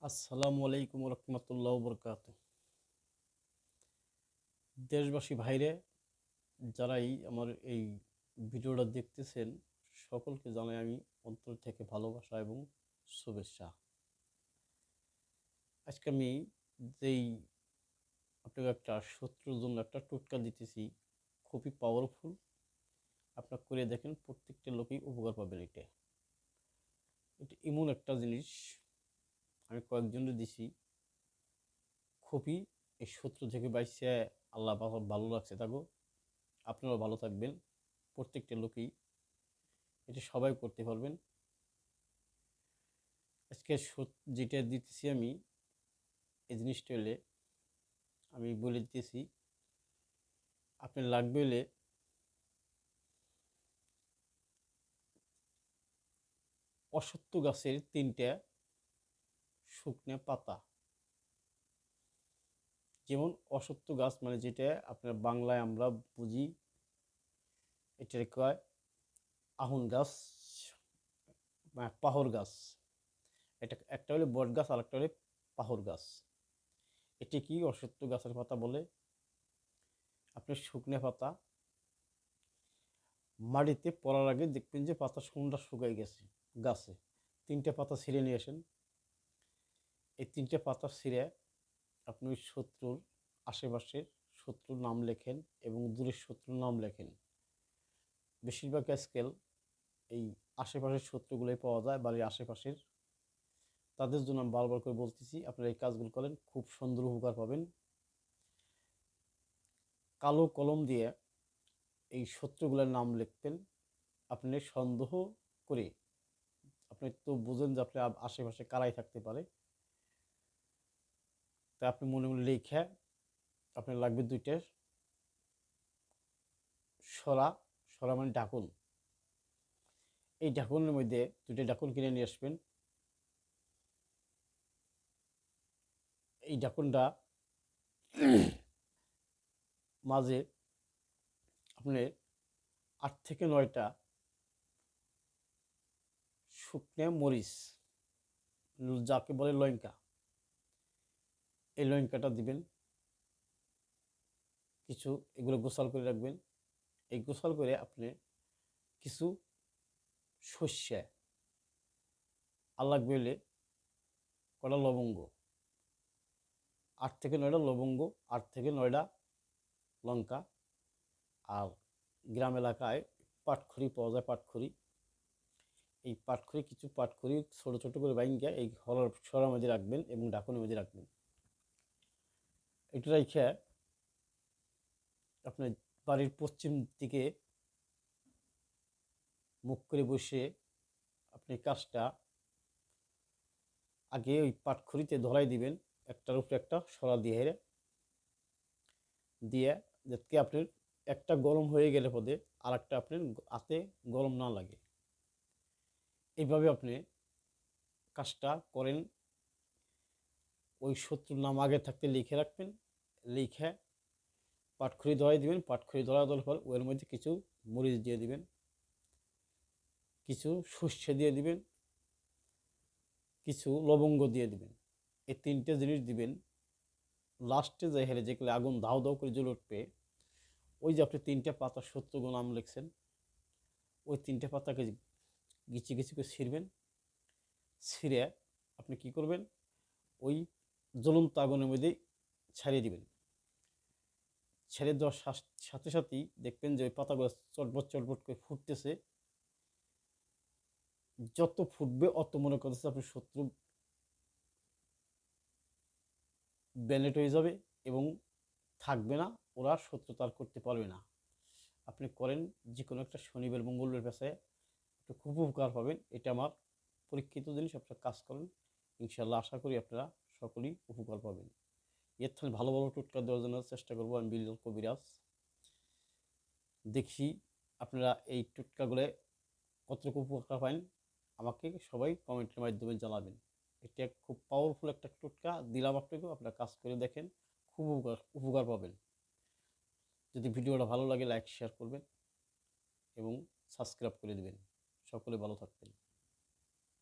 আসসালামু আলাইকুম রহমতুল্লাহ বরকাত। দেশবাসী ভাইরে, যারাই আমার এই ভিডিওটা দেখতেছেন, সকলকে জানাই আমি অন্তর থেকে ভালোবাসা এবং শুভেচ্ছা। আজকে আমি যেই আপনাকে একটা শত্রুর জন্য একটা টোটকা দিতেছি, খুবই পাওয়ারফুল। আপনারা করে দেখেন, প্রত্যেকটা লোকই উপকার পাবেন। এটা এটা এমন একটা জিনিস, আমি কয়েকজনের দিছি, খুবই এই শত্রু থেকে বাইসে আল্লাহ ভালো লাগছে তাগো। আপনারাও ভালো থাকবেন। প্রত্যেকটা লোকই এটা সবাই করতে পারবেন। আজকে যেটা দিতেছি আমি, এই জিনিসটা হলে আমি বলে দিতেছি, আপনার লাগবে হলে অশ্বত্থ গাছের 3টা শুকনো পাতা। যেমন অশ্বত্থ গাছ মানে যেটা আপনার বাংলায় আমরা বুঝি, এটার কয় আহুন গাছ, পাহর গাছ। এটা একটা হলে বট গাছ, আর একটা হলে পাহর গাছ। এটি কি অশ্বত্থ গাছের পাতা বলে। আপনার শুকনো পাতা মাটিতে পড়ার আগে দেখবেন যে পাতা সুন্দর শুকাই গেছে। গাছে 3টে পাতা ছিঁড়ে নিয়ে আসেন। এই 3টে পাতা ছিঁড়ে আপনি ওই শত্রুর আশেপাশের শত্রুর নাম লেখেন এবং দূরের শত্রুর নাম লেখেন। বেশিরভাগ আজকাল এই আশেপাশের শত্রুগুলোই পাওয়া যায়, বাড়ির আশেপাশের। তাদের জন্য আমি বারবার করে বলতেছি, আপনারা এই কাজগুলো করেন, খুব সুন্দর উপকার পাবেন। কালো কলম দিয়ে এই শত্রুগুলোর নাম লিখবেন। আপনি সন্দেহ করে, আপনি তো বুঝেন যে আপনার আশেপাশে কারাই থাকতে পারে, তাই আপনি মনে মনে লিখে, আপনার লাগবে 2টা সরা। সরা মানে ঢাকুন। এই ঢাকুনের মধ্যে 2টা ঢাকুন কিনে নিয়ে আসবেন। এই ঢাকুনটা মাঝে আপনি 8 থেকে 9টা শুকনো মরিচ, যাকে বলে লঙ্কা, এই লঙ্কাটা দিবেন কিছু। এগুলো গোছাল করে রাখবেন। এই গোছাল করে আপনি কিছু সর্ষে, আর লাগবে হলে কটা লবঙ্গ, 8 থেকে 9টা লবঙ্গ, 8 থেকে 9টা লঙ্কা। আর গ্রাম এলাকায় পাটখড়ি পাওয়া যায়, পাটখড়ি। এই পাটখড়ি, কিছু পাটখড়ি ছোট ছোট করে বাইঙ্গা এই সরার মধ্যে রাখবেন এবং ঢাকনের মধ্যে রাখবেন। এটা রেখে আপনার বাড়ির পশ্চিম দিকে মুখ করে বসে আপনি কাজটা আগে ওই পাটখড়িতে ধরাই দিবেন, একটার উপরে একটা সরা দিয়ে দিয়ে, যাতে আপনার একটা গরম হয়ে গেলে পদে আর একটা আপনার হাতে গরম না লাগে। এইভাবে আপনি কাজটা করেন। ওই শত্রুর নাম আগে থাকতে লিখে রাখবেন। লিখে পাটখড়ি ধরাই দিবেন। পাটখড়ি ধরা দেওয়ার পর ওর মধ্যে কিছু মরিচ দিয়ে দিবেন, কিছু সর্ষে দিয়ে দিবেন, কিছু লবঙ্গ দিয়ে দিবেন। এই 3টে জিনিস দিবেন। লাস্টে যে হেরে যেগুলো আগুন দাও দাও করে জ্বলে উঠবে, ওই যে আপনি 3টে পাতা শত্রুর নাম লিখছেন, ওই 3টে পাতাকে গিচি গিচি করে ছিঁড়বেন। ছিঁড়ে আপনি কি করবেন, ওই জ্বলন্ত আগুনের মধ্যে ছাড়িয়ে দিবেন। ছেড়ে দেওয়ার সাথে সাথেই দেখবেন যে ওই পাতাগুলো চটবট চটবট করে ফুটতেছে। যত ফুটবে অত মনে করতেছে আপনি শত্রু ব্যানেট হয়ে যাবে এবং থাকবে না, ওরা শত্রুতা আর করতে পারবে না। আপনি করেন, যে কোনো একটা শনিবার মঙ্গলবার পেশায় আপনি খুব উপকার পাবেন। এটা আমার পরীক্ষিত জিনিস। আপনারা কাজ করেন, ইনশাল্লাহ আশা করি আপনারা সকলেই উপকার পাবেন। এর থেকে ভালো ভালো টোটকা দেওয়ার জন্য চেষ্টা করবো আমি, বিল্লাল কবিরাজ। দেখি আপনারা এই টোটকাগুলো কতটুকু উপকার পান, আমাকে সবাই কমেন্টের মাধ্যমে জানাবেন। এটা খুব পাওয়ারফুল একটা টোটকা দিলাম আপনাকে, আপনারা কাজ করে দেখেন, খুব উপকার পাবেন। যদি ভিডিওটা ভালো লাগে লাইক শেয়ার করবেন এবং সাবস্ক্রাইব করে দেবেন। সকলে ভালো থাকবেন।